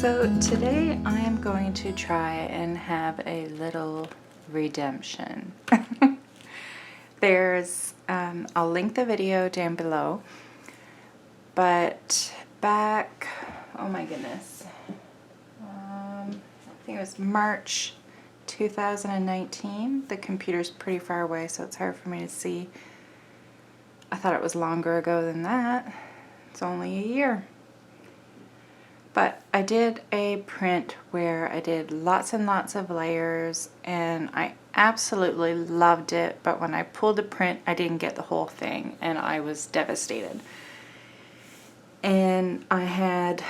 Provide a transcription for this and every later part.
So today I am going to try and have a little redemption. I'll link the video down below, but back, oh my goodness, I think it was March 2019. The computer's pretty far away, so it's hard for me to see. I thought it was longer ago than that. It's only a year. But I did a print where I did lots and lots of layers, and I absolutely loved it, but when I pulled the print I didn't get the whole thing and I was devastated. And I had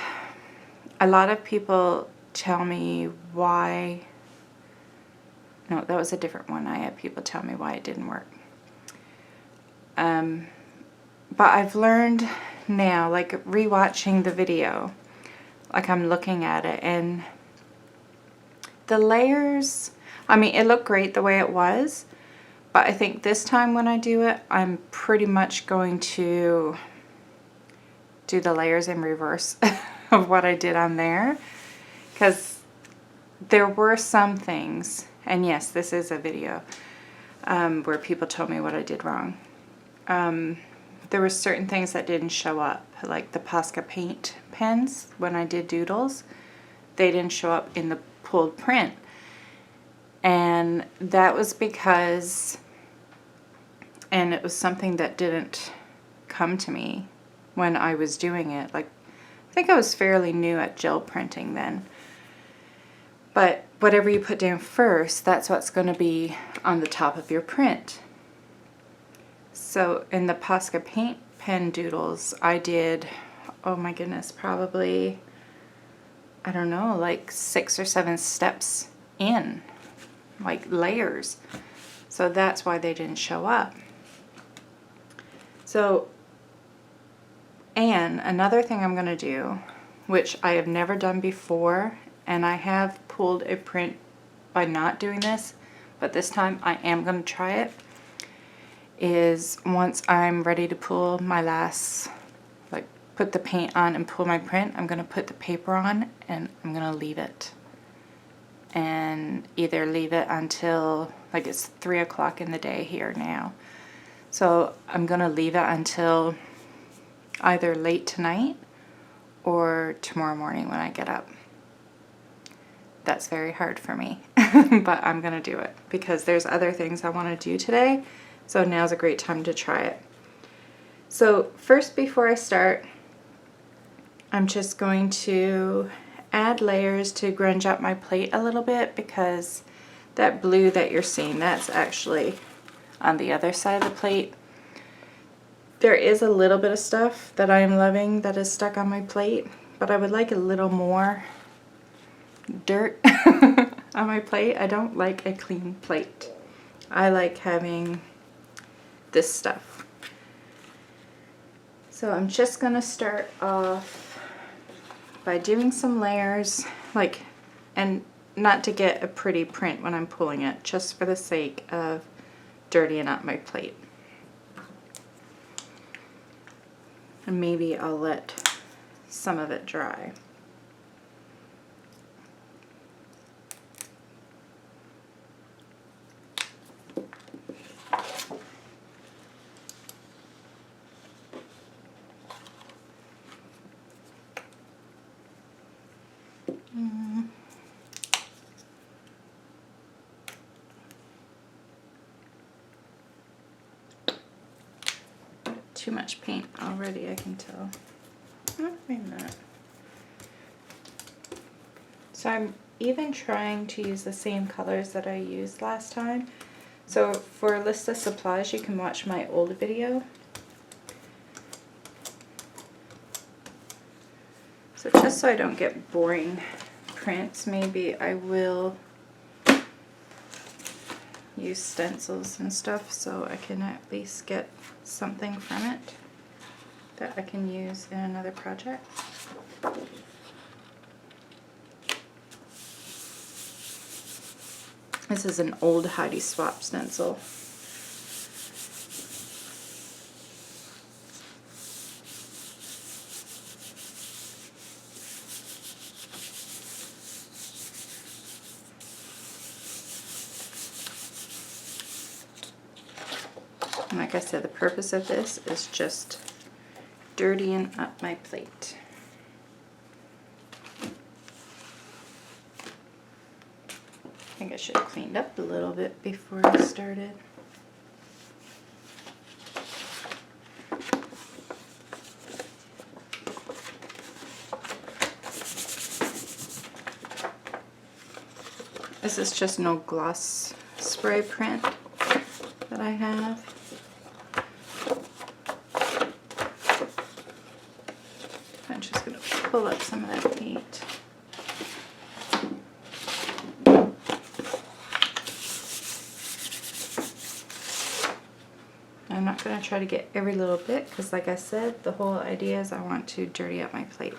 a lot of people tell me why, no, that was a different one. I had people tell me why it didn't work. But I've learned now, like rewatching the video, like I'm looking at it, and the layers, I mean, it looked great the way it was, but I think this time when I do it, I'm pretty much going to do the layers in reverse of what I did on there, because there were some things, and yes, this is a video, where people told me what I did wrong. There were certain things that didn't show up, like the Posca paint pens. When I did doodles, they didn't show up in the pulled print, and that was because, and it was something that didn't come to me when I was doing it. Like, I think I was fairly new at gel printing then, but whatever you put down first, that's what's going to be on the top of your print. So in the Posca paint pen doodles, I did, oh my goodness, probably, I don't know, like 6 or 7 steps in, like layers. So that's why they didn't show up. So, and another thing I'm going to do, which I have never done before, and I have pulled a print by not doing this, but this time I am going to try it, is once I'm ready to pull my last, like put the paint on and pull my print, I'm going to put the paper on and I'm going to leave it. And either leave it until, like it's 3 o'clock in the day here now. So I'm going to leave it until either late tonight or tomorrow morning when I get up. That's very hard for me, but I'm going to do it because there's other things I want to do today. So now's a great time to try it. So first, before I start, I'm just going to add layers to grunge up my plate a little bit, because that blue that you're seeing, that's actually on the other side of the plate. There is a little bit of stuff that I am loving that is stuck on my plate, but I would like a little more dirt on my plate. I don't like a clean plate. I like having this stuff. So I'm just gonna start off by doing some layers, like, and not to get a pretty print when I'm pulling it, just for the sake of dirtying up my plate. And maybe I'll let some of it dry. Too much paint already, I can tell. Oh, maybe not. So I'm even trying to use the same colors that I used last time. So for a list of supplies, you can watch my old video. So just so I don't get boring prints, maybe I will use stencils and stuff so I can at least get something from it that I can use in another project. This is an old Heidi Swap stencil. And like I said, the purpose of this is just dirtying up my plate. I think I should have cleaned up a little bit before I started. This is just no gloss spray print that I have. I'm just going to pull up some of that paint. I'm not going to try to get every little bit because, like I said, the whole idea is I want to dirty up my plate.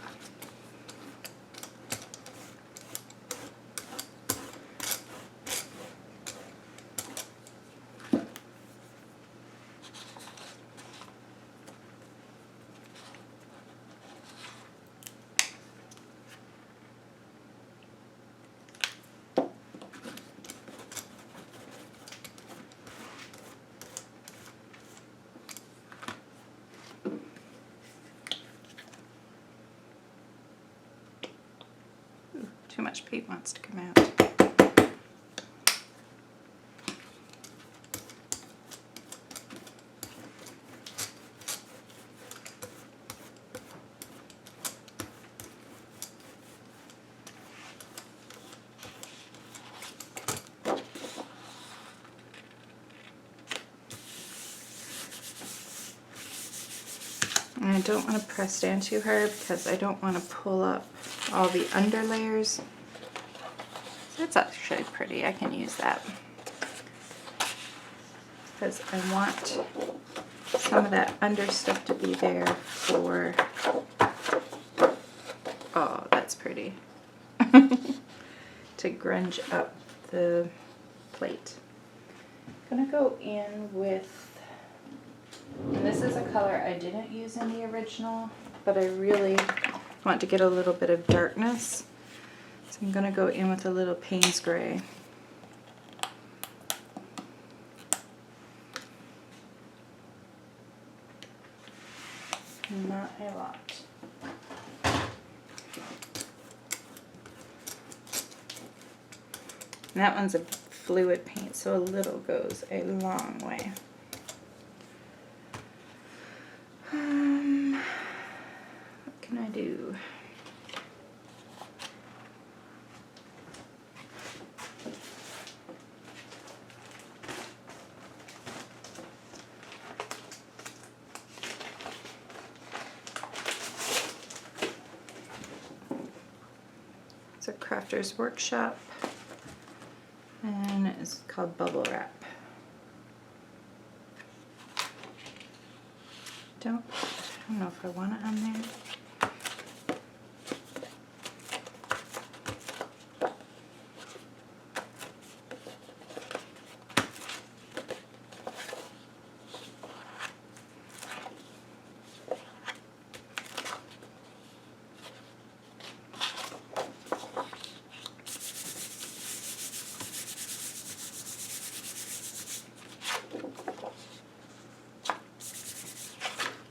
Too much paint wants to come out. And I don't want to press down too hard because I don't want to pull up all the under layers. That's actually pretty. I can use that because I want some of that under stuff to be there for, oh, that's pretty, to grunge up the plate. I'm gonna go in with, and this is a color I didn't use in the original, but I really want to get a little bit of darkness. So I'm going to go in with a little Payne's Gray. Not a lot. And that one's a fluid paint, so a little goes a long way. What can I do? It's a Crafter's Workshop, and it's called Bubble Wrap. I don't know if I want it on there.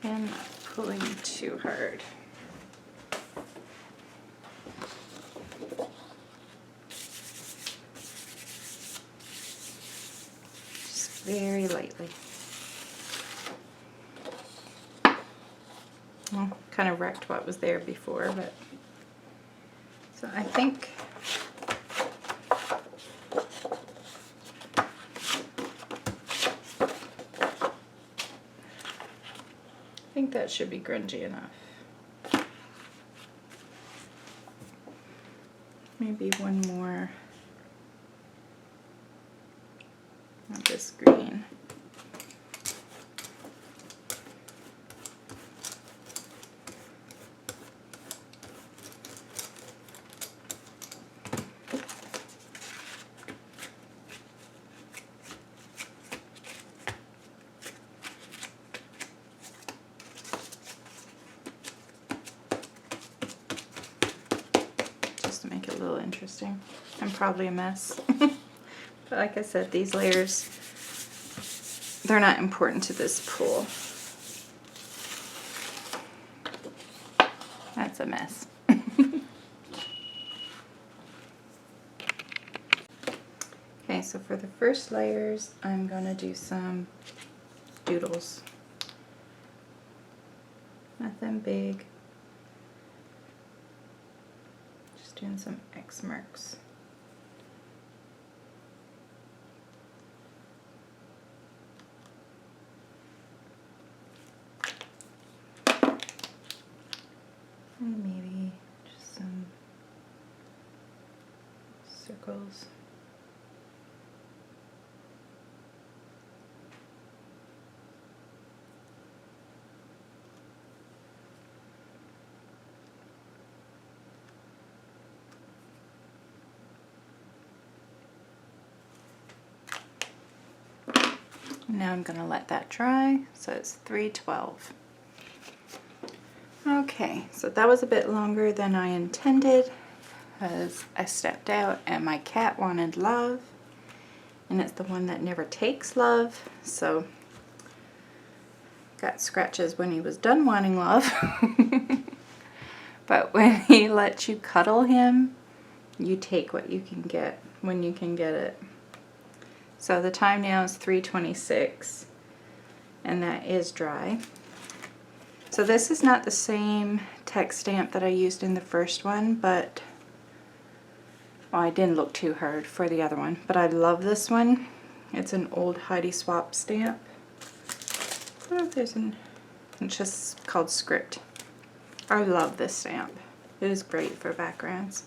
And not pulling too hard. Just very lightly. Well, kind of wrecked what was there before, but so I think that should be grungy enough. Maybe one more of this green. Interesting. I'm probably a mess. But like I said, these layers they're not important to this pool. That's a mess. Okay, so for the first layers, I'm going to do some doodles. Nothing big. Just doing some X marks. And maybe just some circles. Now I'm going to let that dry, so it's 312. Okay, so that was a bit longer than I intended because I stepped out and my cat wanted love, and it's the one that never takes love, so got scratches when he was done wanting love. But when he lets you cuddle him, you take what you can get when you can get it. So the time now is 3:26, and that is dry. So this is not the same text stamp that I used in the first one, but well, I didn't look too hard for the other one, but I love this one. It's an old Heidi Swapp stamp. I don't know if there's it's just called Script. I love this stamp. It is great for backgrounds.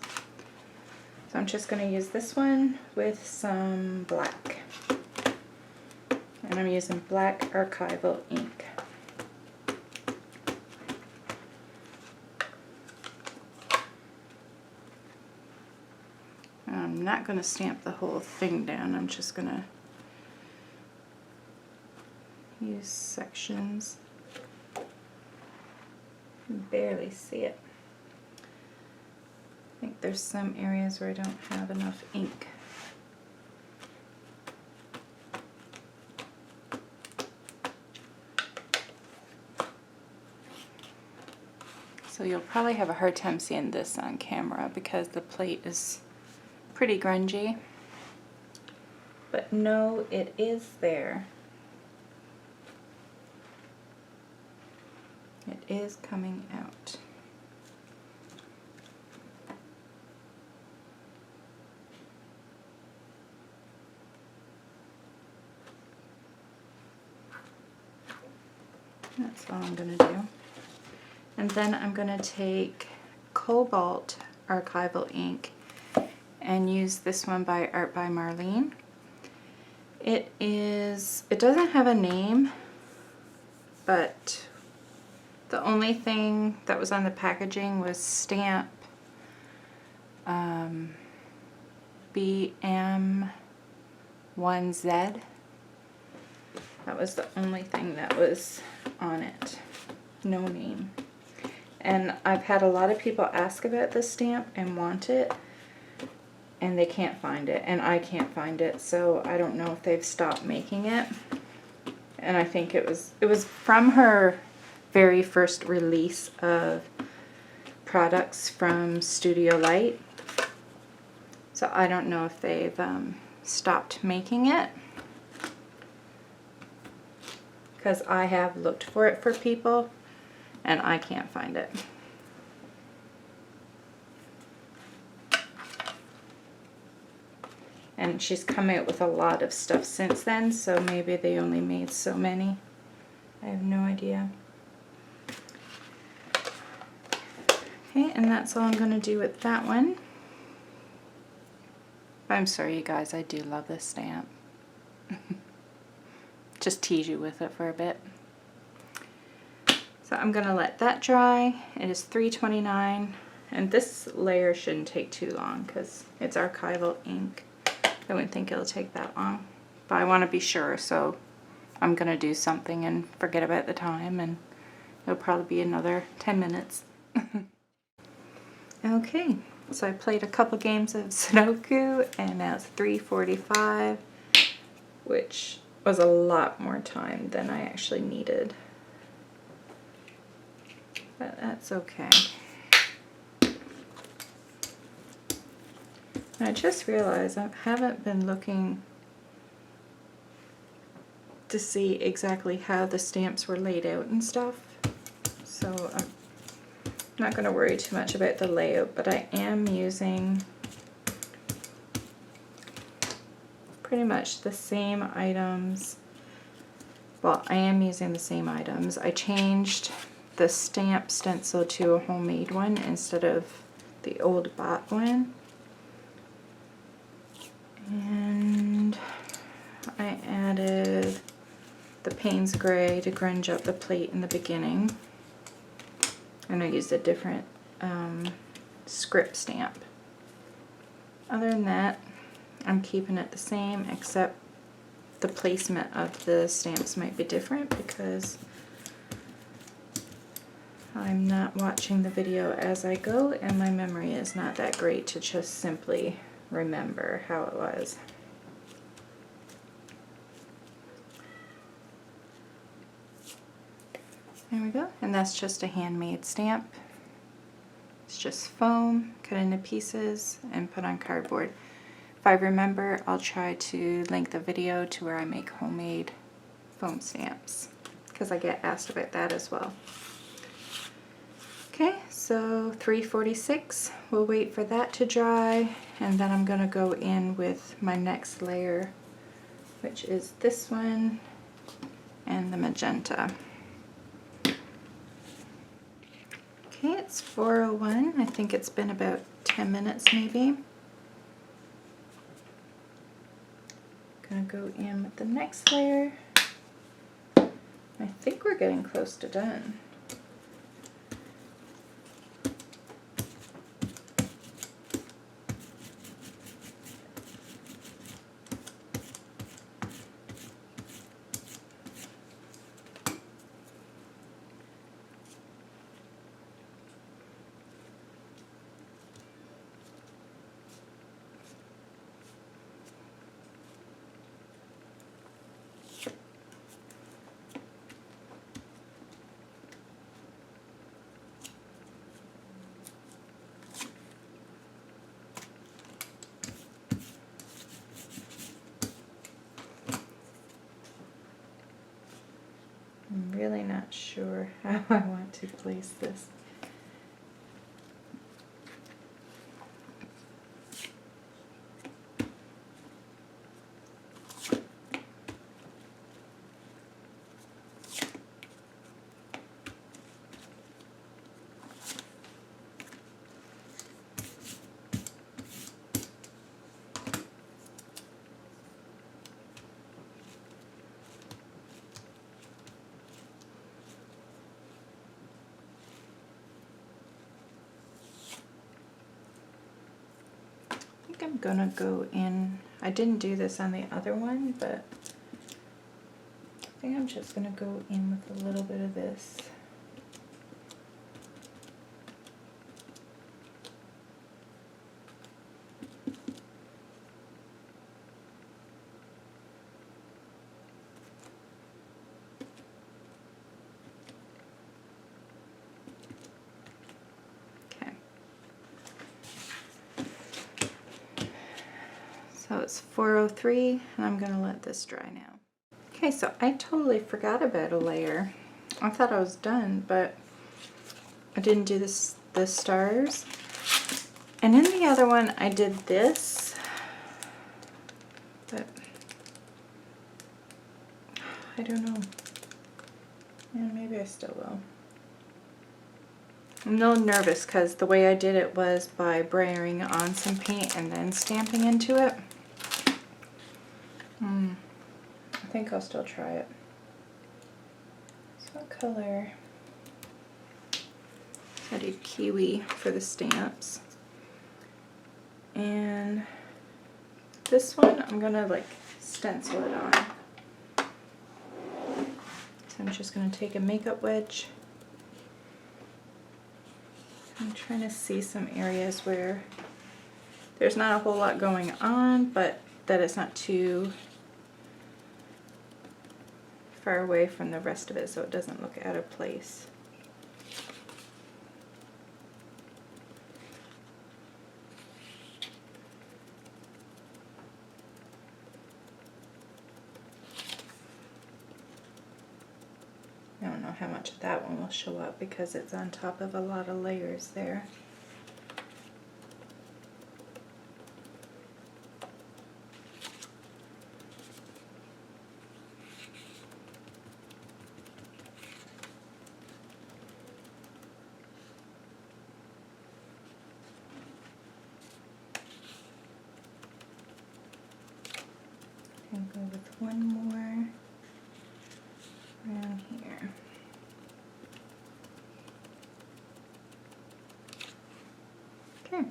So I'm just going to use this one with some black. And I'm using black archival ink. And I'm not going to stamp the whole thing down. I'm just going to use sections. You can barely see it. I think there's some areas where I don't have enough ink. So you'll probably have a hard time seeing this on camera because the plate is pretty grungy. But no, it is there. It is coming out. That's all I'm going to do. And then I'm going to take Cobalt archival ink and use this one by Art by Marlene. It doesn't have a name, but the only thing that was on the packaging was stamp BM1Z. That was the only thing that was on it. No name. And I've had a lot of people ask about this stamp and want it, and they can't find it, and I can't find it, so I don't know if they've stopped making it. And I think it was from her very first release of products from Studio Light. So I don't know if they've stopped making it, because I have looked for it for people and I can't find it. And she's come out with a lot of stuff since then, so maybe they only made so many. I have no idea. Okay, and that's all I'm going to do with that one. I'm sorry, you guys, I do love this stamp. Just tease you with it for a bit. So I'm going to let that dry. It is 3:29, and this layer shouldn't take too long because it's archival ink. I wouldn't think it'll take that long, but I want to be sure, so I'm going to do something and forget about the time, and it'll probably be another 10 minutes. Okay, so I played a couple games of Sudoku, and now it's 3:45, which was a lot more time than I actually needed. But that's okay. I just realized I haven't been looking to see exactly how the stamps were laid out and stuff. So I'm not going to worry too much about the layout, but I am using pretty much the same items. Well, I am using the same items. I changed the stamp stencil to a homemade one instead of the old bought one. And I added the Payne's Gray to grunge up the plate in the beginning. And I used a different script stamp. Other than that, I'm keeping it the same, except the placement of the stamps might be different because I'm not watching the video as I go and my memory is not that great to just simply remember how it was. There we go, and that's just a handmade stamp. It's just foam cut into pieces and put on cardboard. If I remember, I'll try to link the video to where I make homemade foam stamps because I get asked about that as well. Okay, so 346, we'll wait for that to dry, and then I'm going to go in with my next layer, which is this one and the magenta. Okay, it's 4:01. I think it's been about 10 minutes maybe. Gonna go in with the next layer. I think we're getting close to done. I'm really not sure how I want to place this. I'm gonna go in, I didn't do this on the other one, but I think I'm just gonna go in with a little bit of this. So it's 4:03 and I'm gonna let this dry now. Okay, so I totally forgot about a layer. I thought I was done, but I didn't do the stars. And in the other one I did this, but I don't know. Yeah, maybe I still will. I'm a little nervous because the way I did it was by braying on some paint and then stamping into it. I think I'll still try it. So what color? I did kiwi for the stamps. And this one I'm gonna like stencil it on. So I'm just gonna take a makeup wedge. I'm trying to see some areas where there's not a whole lot going on, but that it's not too far away from the rest of it so it doesn't look out of place. I don't know how much of that one will show up because it's on top of a lot of layers there. And go with one more around here. Okay.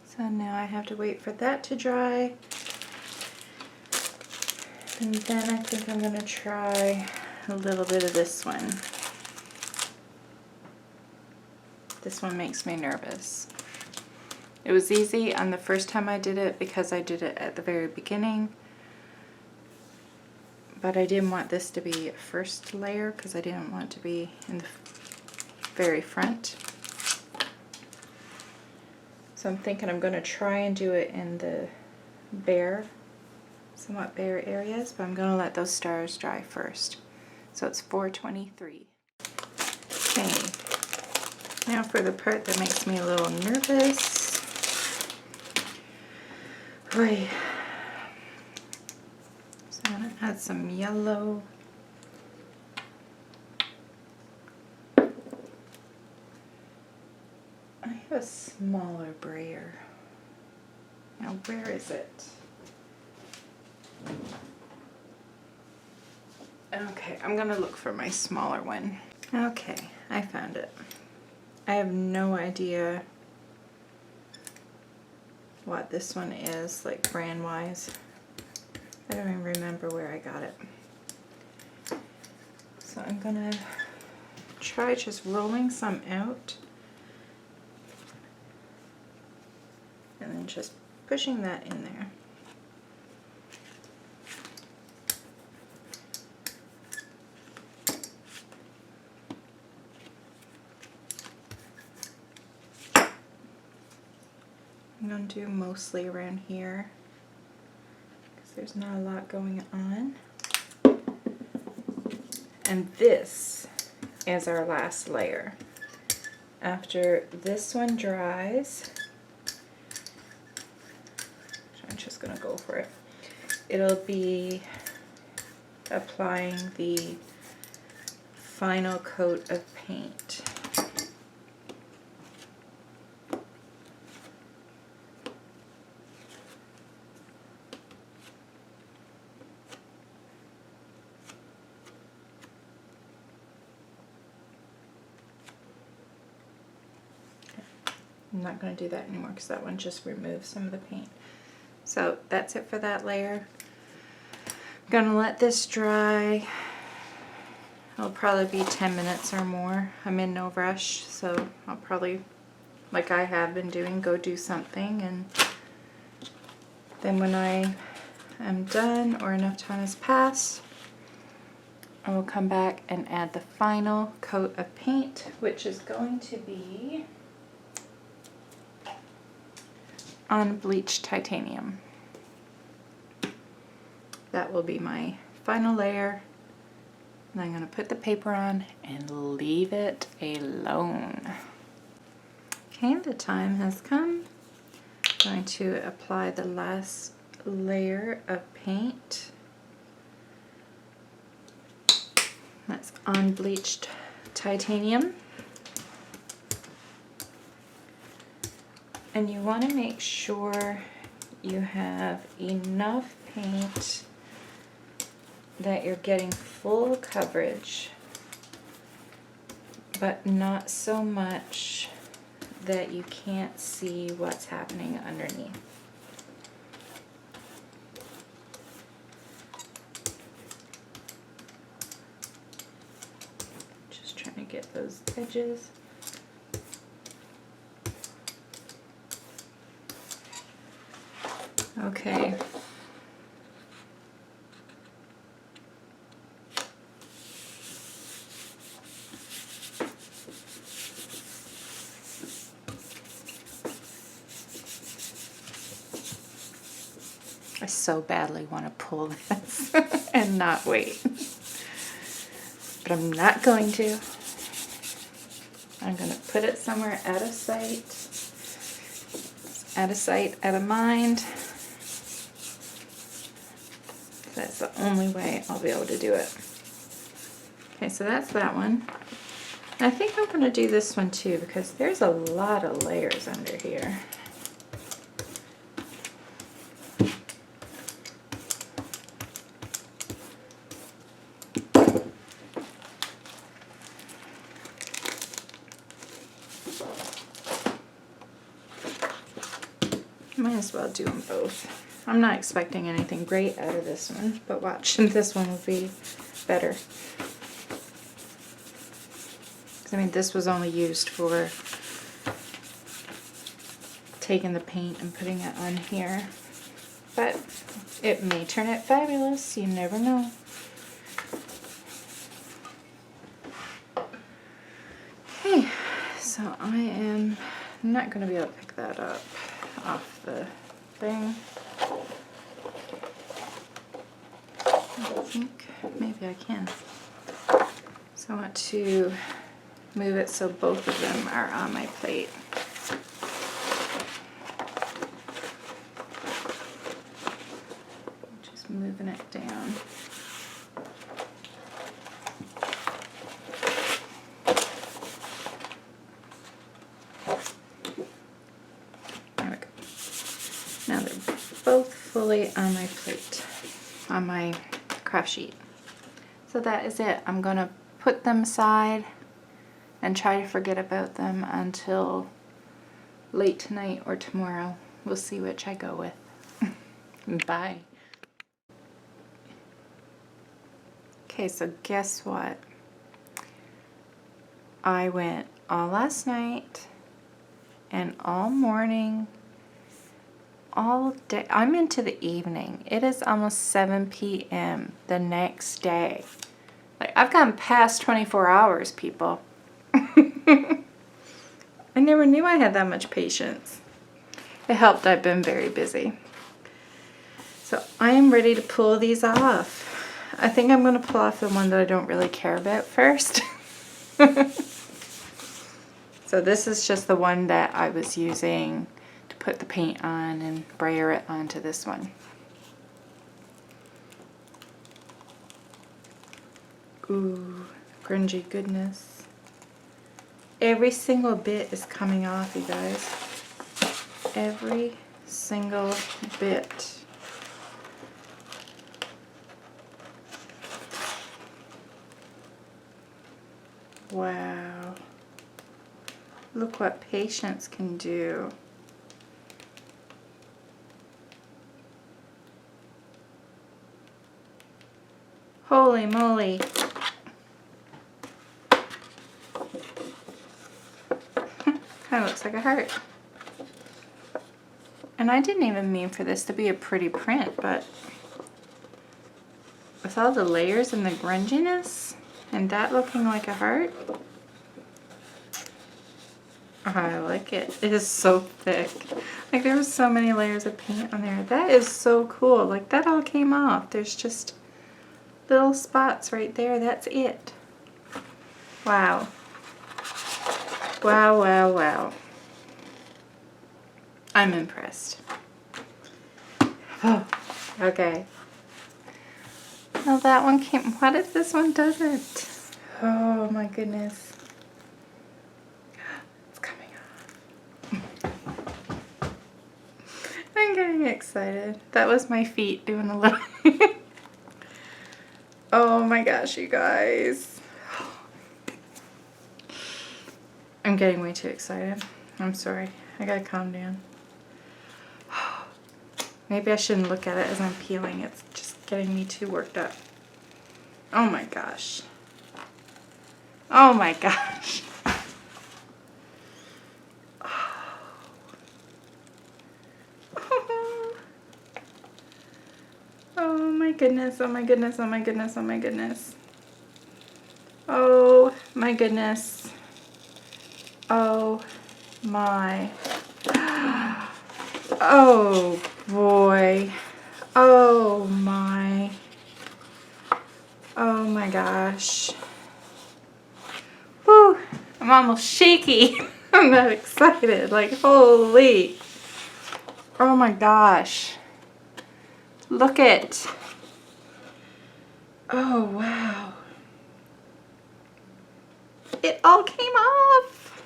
So now I have to wait for that to dry. And then I think I'm going to try a little bit of this one. This one makes me nervous. It was easy on the first time I did it because I did it at the very beginning. But I didn't want this to be a first layer because I didn't want it to be in the very front. So I'm thinking I'm going to try and do it in the somewhat bare areas, but I'm going to let those stars dry first. So it's 4:23. Okay, now for the part that makes me a little nervous. Right. So I'm going to add some yellow. I have a smaller brayer. Now where is it? Okay, I'm going to look for my smaller one. Okay, I found it. I have no idea what this one is, like brand wise. I don't even remember where I got it. So I'm gonna try just rolling some out and then just pushing that in there. I'm going to do mostly around here because there's not a lot going on. And this is our last layer. After this one dries, I'm just going to go for it. It'll be applying the final coat of paint. I'm not going to do that anymore because that one just removes some of the paint. So that's it for that layer. I'm going to let this dry. It'll probably be 10 minutes or more. I'm in no rush, so I'll probably, like I have been doing, go do something, and then when I am done or enough time has passed, I will come back and add the final coat of paint, which is going to be unbleached titanium. That will be my final layer, and I'm going to put the paper on and leave it alone. Okay, the time has come. I'm going to apply the last layer of paint. That's unbleached titanium. And you want to make sure you have enough paint that you're getting full coverage, but not so much that you can't see what's happening underneath. Just trying to get those edges. Okay. I so badly want to pull this and not wait. But I'm not going to. I'm going to put it somewhere out of sight. Out of sight, out of mind. That's the only way I'll be able to do it. Okay, so that's that one. I think I'm going to do this one too because there's a lot of layers under here. Might as well do them both. I'm not expecting anything great out of this one, but watch, this one will be better. I mean, this was only used for taking the paint and putting it on here, but it may turn out fabulous. You never know. Okay, so I am not going to be able to pick that up off the thing. I think maybe I can. So I want to move it so both of them are on my plate. Just moving it down. There we go. Now they're both fully on my plate, on my craft sheet. So that is it. I'm going to put them aside and try to forget about them until late tonight or tomorrow. We'll see which I go with. Bye. Okay, so guess what? I went all last night and all morning, all day. I'm into the evening. It is almost 7 p.m. the next day. Like, I've gone past 24 hours, people. I never knew I had that much patience. It helped I've been very busy. So I am ready to pull these off. I think I'm going to pull off the one that I don't really care about first. So this is just the one that I was using to put the paint on and brayer it onto this one. Ooh, grungy goodness. Every single bit is coming off, you guys. Every single bit. Wow. Look what patience can do. Holy moly. Kind of looks like a heart. And I didn't even mean for this to be a pretty print, but with all the layers and the grunginess and that looking like a heart, I like it. It is so thick. Like, there was so many layers of paint on there. That is so cool. Like, that all came off. There's just little spots right there. That's it. Wow. Wow, wow, wow. I'm impressed. Oh, okay. Well, that one came. What if this one doesn't? Oh my goodness. It's coming off. I'm getting excited. That was my feet doing a little. Oh my gosh, you guys. I'm getting way too excited. I'm sorry. I gotta calm down. Maybe I shouldn't look at it as I'm peeling. It's just getting me too worked up. Oh my gosh. Oh my gosh. Oh my goodness, oh my goodness, oh my goodness, oh my goodness. Oh my goodness. Oh my. Oh boy. Oh my. Oh my gosh. Woo. I'm almost shaky. I'm that excited. Like, holy. Oh my gosh. Look it. Oh wow. It all came off.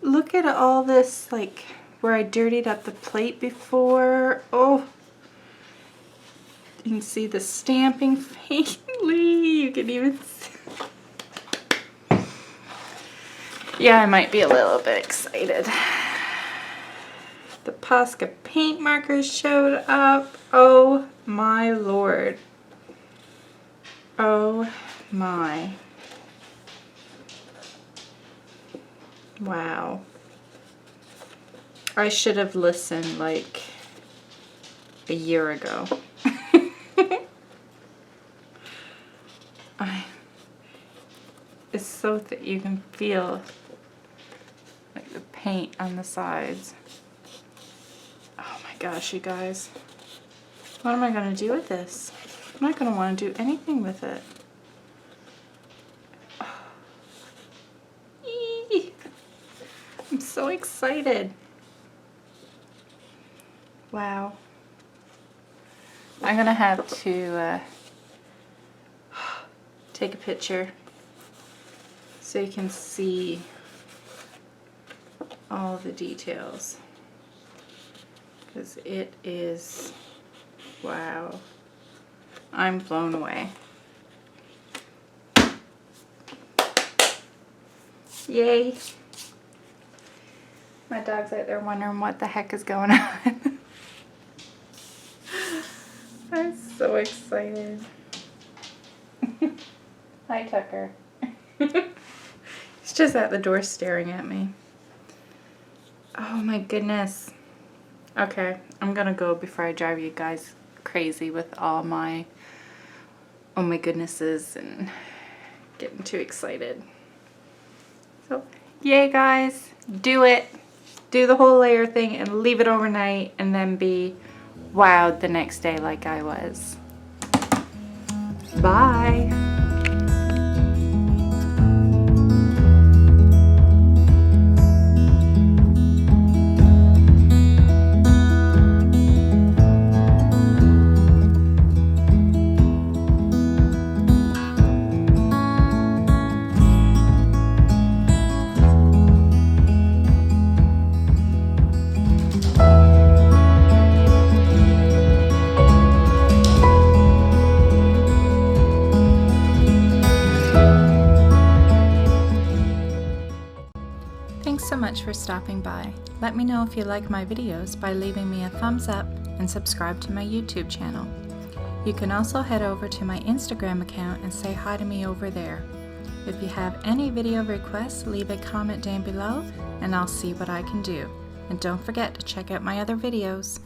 Look at all this, like where I dirtied up the plate before. Oh, you can see the stamping faintly. You can even see. Yeah, I might be a little bit excited. The Posca paint markers showed up. Oh my lord. Oh my. Wow. I should have listened like a year ago. It's so that you can feel like the paint on the sides. Oh my gosh, you guys. What am I going to do with this? I'm not going to want to do anything with it. Eee. I'm so excited. Wow. I'm going to have to take a picture so you can see all the details, because it is, wow, I'm blown away. Yay. My dog's out there wondering what the heck is going on. I'm so excited. Hi, Tucker. He's just at the door staring at me. Oh my goodness. Okay, I'm gonna go before I drive you guys crazy with all my oh my goodnesses and getting too excited. So, yay guys, do it. Do the whole layer thing and leave it overnight and then be wowed the next day like I was. Bye. Thanks so much for stopping by. Let me know if you like my videos by leaving me a thumbs up and subscribe to my YouTube channel. You can also head over to my Instagram account and say hi to me over there. If you have any video requests, leave a comment down below and I'll see what I can do. And don't forget to check out my other videos.